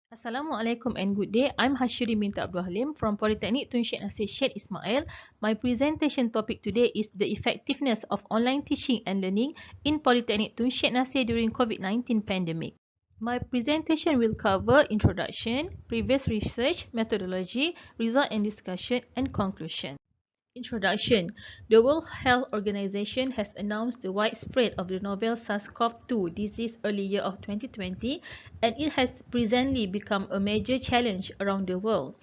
Assalamualaikum and good day. I'm Hashiri Minta Abdul Halim from Polytechnic Tun Syed Nasir Syed Ismail. My presentation topic today is the effectiveness of online teaching and learning in Polytechnic Tun Syed Nasir during COVID-19 pandemic. My presentation will cover introduction, previous research, methodology, result and discussion, and conclusion. Introduction. The World Health Organization has announced the widespread of the novel SARS-CoV-2 disease earlier of 2020, and it has presently become a major challenge around the world.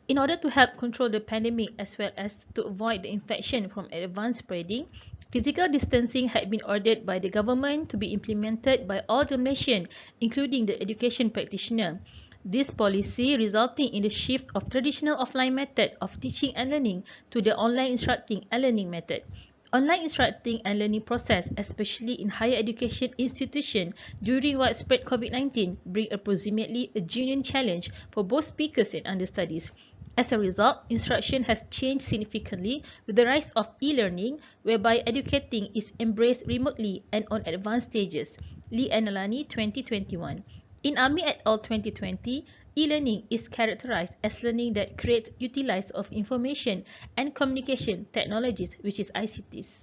In order to help control the pandemic as well as to avoid the infection from advanced spreading, physical distancing had been ordered by the government to be implemented by all the nations, including the education practitioner. This policy resulting in the shift of traditional offline method of teaching and learning to the online instructing and learning method. Online instructing and learning process, especially in higher education institutions during widespread COVID-19, bring approximately a genuine challenge for both speakers and understudies. As a result, instruction has changed significantly with the rise of e-learning, whereby educating is embraced remotely and on advanced stages. Lee and Alani, 2021. In Ami et al. 2020, e-learning is characterized as learning that creates utilize of information and communication technologies, which is ICTs.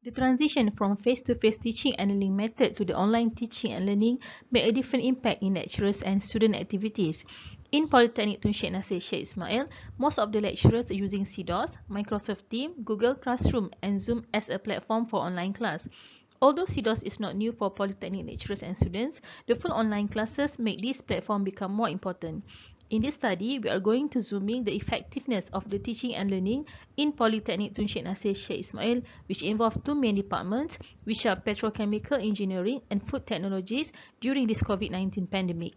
The transition from face-to-face teaching and learning method to the online teaching and learning made a different impact in lecturers and student activities. In Polytechnic Tun Syed Nasir Syed Ismail, most of the lecturers are using CDOS, Microsoft Teams, Google Classroom, and Zoom as a platform for online class. Although CDOS is not new for Polytechnic lecturers and students, the full online classes make this platform become more important. In this study, we are going to zoom in the effectiveness of the teaching and learning in Polytechnic Tun Syed Nasir Syed Ismail, which involve two main departments, which are petrochemical engineering and food technologies during this COVID-19 pandemic.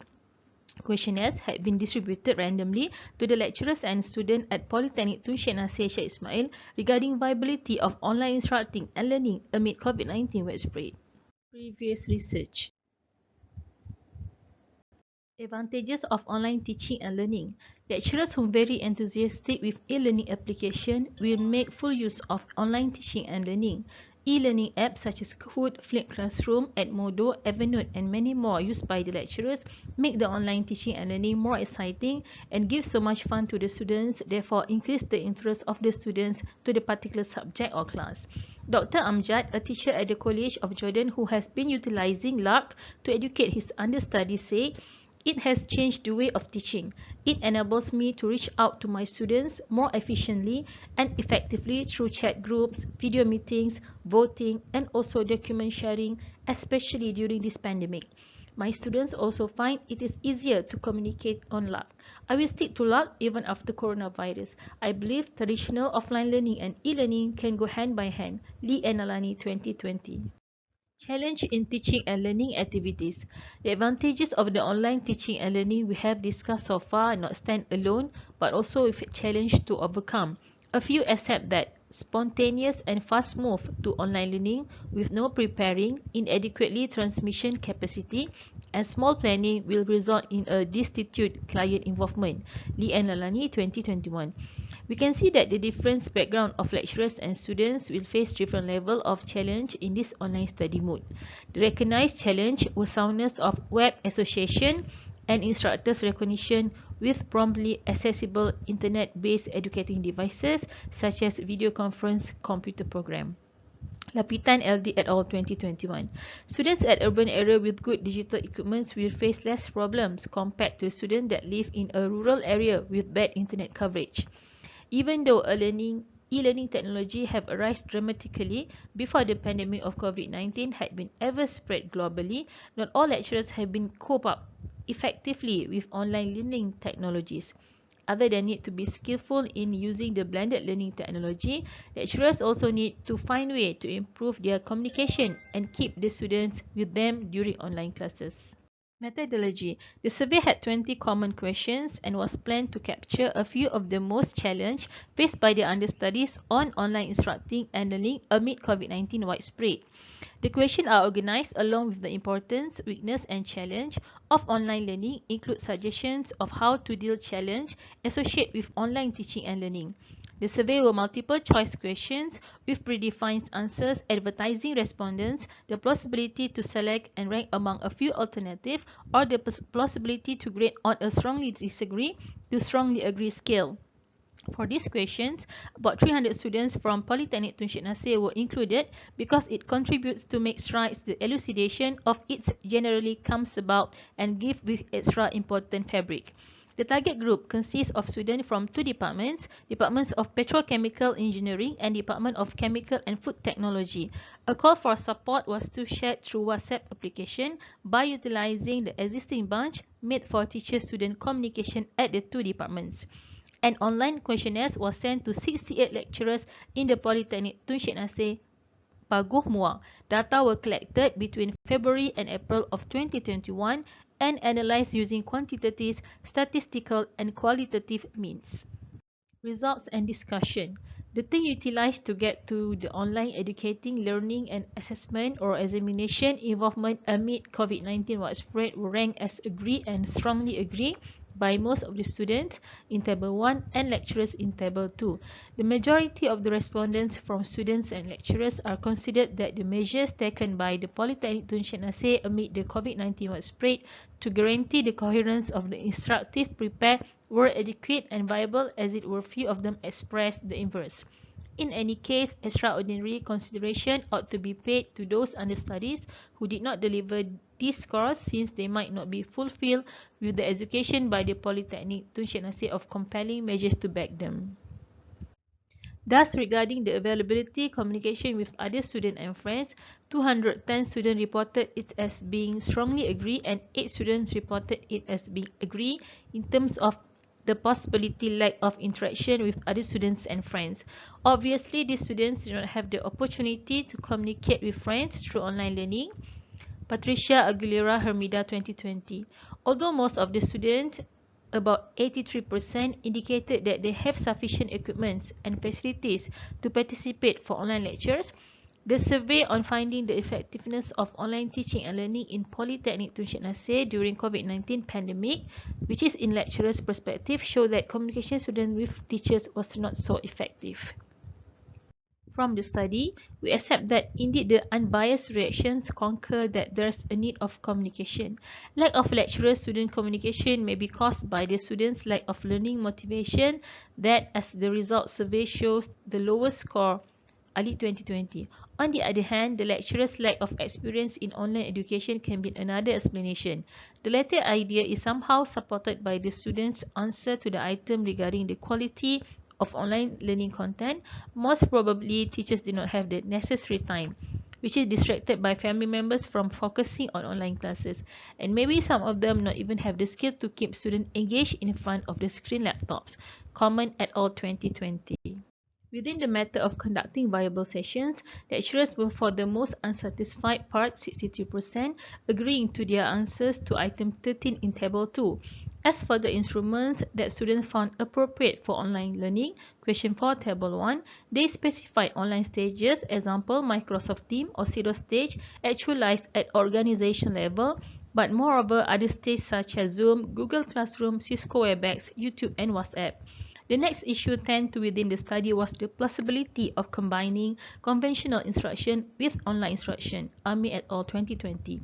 Questionnaires had been distributed randomly to the lecturers and students at Polytechnic Tun Syed Nasir Syed Ismail regarding viability of online instructing and learning amid COVID-19 widespread. Previous research. Advantages of online teaching and learning. Lecturers who are very enthusiastic with e-learning application will make full use of online teaching and learning. E-learning apps such as Kahoot, Flip Classroom, Edmodo, Evernote, and many more used by the lecturers make the online teaching and learning more exciting and give so much fun to the students, therefore increase the interest of the students to the particular subject or class. Dr. Amjad, a teacher at the College of Jordan who has been utilizing LARC to educate his understudies, say, "It has changed the way of teaching. It enables me to reach out to my students more efficiently and effectively through chat groups, video meetings, voting, and also document sharing, especially during this pandemic. My students also find it is easier to communicate on LARC. I will stick to LARC even after coronavirus. I believe traditional offline learning and e-learning can go hand by hand." Lee and Alani, 2020. Challenge in teaching and learning activities. The advantages of the online teaching and learning we have discussed so far not stand alone, but also with a challenge to overcome. A few accept that spontaneous and fast move to online learning with no preparing, inadequately transmission capacity, and small planning will result in a destitute client involvement. Lee and Lalani, 2021. We can see that the different background of lecturers and students will face different level of challenge in this online study mode. The recognized challenge was soundness of web association and instructors' recognition with promptly accessible internet-based educating devices such as video conference computer program. Lapitan LD et al. 2021. Students at urban area with good digital equipment will face less problems compared to students that live in a rural area with bad internet coverage. Even though e-learning technology have arisen dramatically before the pandemic of COVID-19 had been ever spread globally, not all lecturers have been cope up effectively with online learning technologies. Other than need to be skillful in using the blended learning technology, lecturers also need to find ways to improve their communication and keep the students with them during online classes. Methodology. The survey had 20 common questions and was planned to capture a few of the most challenge faced by the understudies on online instructing and learning amid COVID-19 widespread. The questions are organized along with the importance, weakness, and challenge of online learning, include suggestions of how to deal challenge associated with online teaching and learning. The survey were multiple choice questions with predefined answers, advertising respondents the possibility to select and rank among a few alternatives, or the possibility to grade on a strongly disagree to strongly agree scale. For these questions, about 300 students from Polytechnic Tun Syed Nasir were included because it contributes to make strides the elucidation of its generally comes about and give with extra important fabric. The target group consists of students from two departments, Departments of Petrochemical Engineering and Department of Chemical and Food Technology. A call for support was to share through WhatsApp application by utilizing the existing bunch made for teacher-student communication at the two departments. An online questionnaire was sent to 68 lecturers in the Polytechnic Tun Syed Nasir, Paguh Muar. Data were collected between February and April of 2021 and analyzed using quantitative, statistical, and qualitative means. Results and discussion. The thing utilized to get to the online educating, learning, and assessment or examination involvement amid COVID-19 widespread were ranked as agree and strongly agree by most of the students in Table 1 and lecturers in Table 2. The majority of the respondents from students and lecturers are considered that the measures taken by the Polytechnic Tun Syed Nasir amid the COVID-19 widespread to guarantee the coherence of the instructive prepare were adequate and viable, as it were few of them expressed the inverse. In any case, extraordinary consideration ought to be paid to those understudies who did not deliver these scores, since they might not be fulfilled with the education by the Polytechnic Tun Syed Nasir of compelling measures to back them. Thus, regarding the availability communication with other students and friends, 210 students reported it as being strongly agree and 8 students reported it as being agree in terms of the possibility lack of interaction with other students and friends. Obviously, these students do not have the opportunity to communicate with friends through online learning. Patricia Aguilera Hermida 2020. Although most of the students, about 83%, indicated that they have sufficient equipment and facilities to participate for online lectures, the survey on finding the effectiveness of online teaching and learning in Polytechnic Tun Syed Nasir during COVID-19 pandemic, which is in lecturers' perspective, showed that communication students with teachers was not so effective. From the study, we accept that indeed the unbiased reactions concur that there's a need of communication. Lack of lecturer-student communication may be caused by the students' lack of learning motivation that, as the result survey shows, the lowest score, early 2020. On the other hand, the lecturer's lack of experience in online education can be another explanation. The latter idea is somehow supported by the students' answer to the item regarding the quality of online learning content. Most probably, teachers did not have the necessary time, which is distracted by family members from focusing on online classes, and maybe some of them not even have the skill to keep students engaged in front of the screen laptops. Comment at all 2020. Within the matter of conducting viable sessions, lecturers were for the most unsatisfied part, 63%, agreeing to their answers to item 13 in Table 2. As for the instruments that students found appropriate for online learning, question 4, Table 1, they specified online stages, example Microsoft Teams or Zero Stage, actualized at organization level, but moreover other stages such as Zoom, Google Classroom, Cisco WebEx, YouTube, and WhatsApp. The next issue 10 to within the study was the plausibility of combining conventional instruction with online instruction, Ami et al. 2020.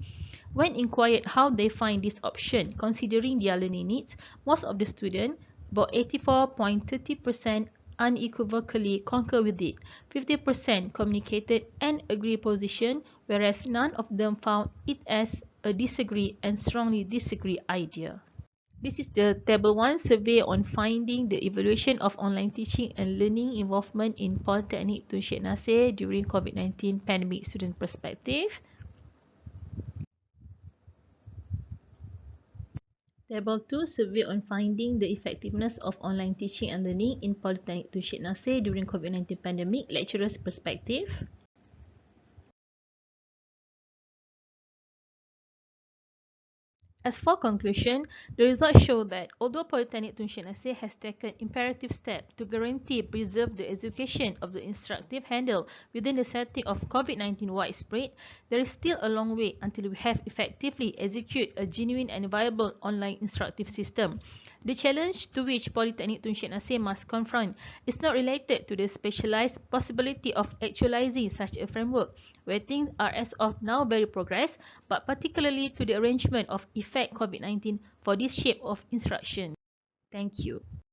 When inquired how they find this option, considering their learning needs, most of the students, about 84.30%, unequivocally concur with it. 50% communicated an agree position, whereas none of them found it as a disagree and strongly disagree idea. This is the Table 1 survey on finding the evaluation of online teaching and learning involvement in Polytechnic Tun Syed Nasir during COVID-19 pandemic student perspective. Table 2 survey on finding the effectiveness of online teaching and learning in Polytechnic Tun Syed Nasir during COVID-19 pandemic lecturers perspective. As for conclusion, the results show that although Polytechnic Tun Shan Aceh has taken imperative steps to guarantee preserve the education of the instructive handle within the setting of COVID-19 widespread, there is still a long way until we have effectively execute a genuine and viable online instructive system. The challenge to which Polytechnic Tun Shan Aceh must confront is not related to the specialized possibility of actualizing such a framework, where things are as of now very progress, but particularly to the arrangement of effect COVID-19 for this shape of instruction. Thank you.